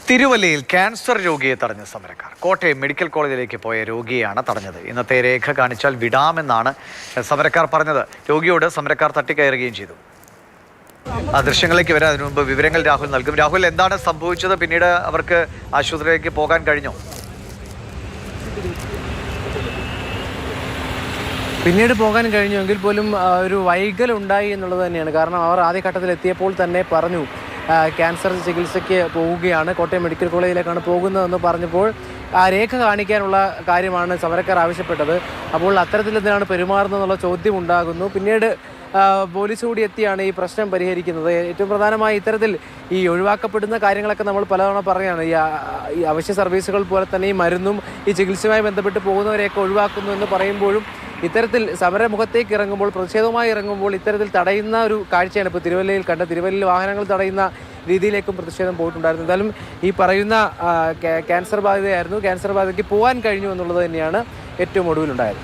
തിരുവല്ലയിൽ ക്യാൻസർ രോഗിയെ തടഞ്ഞ സമരക്കാർ. കോട്ടയം മെഡിക്കൽ കോളേജിലേക്ക് പോയ രോഗിയെയാണ് തടഞ്ഞത്. ഇന്നത്തെ രേഖ കാണിച്ചാൽ വിടാമെന്നാണ് സമരക്കാർ പറഞ്ഞത്. രോഗിയോട് സമരക്കാർ തട്ടിക്കയറുകയും ചെയ്തു. ആ ദൃശ്യങ്ങളിലേക്ക് വരാം. അതിനു മുമ്പ് വിവരങ്ങൾ രാഹുൽ നൽകും. രാഹുൽ, എന്താണ് സംഭവിച്ചത്? പിന്നീട് അവർക്ക് ആശുപത്രിയിലേക്ക് പോകാൻ കഴിഞ്ഞോ? പിന്നീട് പോകാൻ കഴിഞ്ഞുവെങ്കിൽ പോലും ഒരു വൈകൽ ഉണ്ടായി എന്നുള്ളത് തന്നെയാണ്. കാരണം അവർ ആദ്യഘട്ടത്തിൽ എത്തിയപ്പോൾ തന്നെ പറഞ്ഞു ക്യാൻസർ ചികിത്സയ്ക്ക് പോവുകയാണ്, കോട്ടയം മെഡിക്കൽ കോളേജിലേക്കാണ് പോകുന്നതെന്ന് പറഞ്ഞപ്പോൾ ആ രേഖ കാണിക്കാനുള്ള കാര്യമാണ് സമരക്കാർ ആവശ്യപ്പെട്ടത്. അപ്പോൾ അത്തരത്തിൽ എന്തിനാണ് പെരുമാറുന്നതെന്നുള്ള ചോദ്യം ഉണ്ടാകുന്നു. പിന്നീട് പോലീസ് കൂടി എത്തിയാണ് ഈ പ്രശ്നം പരിഹരിക്കുന്നത്. ഏറ്റവും പ്രധാനമായി ഇത്തരത്തിൽ ഈ ഒഴിവാക്കപ്പെടുന്ന കാര്യങ്ങളൊക്കെ നമ്മൾ പലതവണ പറയുകയാണ്. ഈ അവശ്യ സർവീസുകൾ പോലെ തന്നെ ഈ മരുന്നും ഈ ചികിത്സയുമായി ബന്ധപ്പെട്ട് പോകുന്നവരെയൊക്കെ ഒഴിവാക്കുന്നു എന്ന് പറയുമ്പോഴും ഇത്തരത്തിൽ സമരമുഖത്തേക്ക് ഇറങ്ങുമ്പോൾ, പ്രതിഷേധവുമായി ഇറങ്ങുമ്പോൾ ഇത്തരത്തിൽ തടയുന്ന ഒരു കാഴ്ചയാണ് ഇപ്പോൾ തിരുവല്ലയിൽ കണ്ട. തിരുവല്ലയിൽ വാഹനങ്ങൾ തടയുന്ന രീതിയിലേക്കും പ്രതിഷേധം പോയിട്ടുണ്ടായിരുന്നു. എന്തായാലും ഈ പറയുന്ന ക്യാൻസർ ബാധിതയായിരുന്നു. ക്യാൻസർ ബാധിതയ്ക്ക് പോകാൻ കഴിഞ്ഞു എന്നുള്ളത് തന്നെയാണ് ഏറ്റവും ഒടുവിലുണ്ടായത്.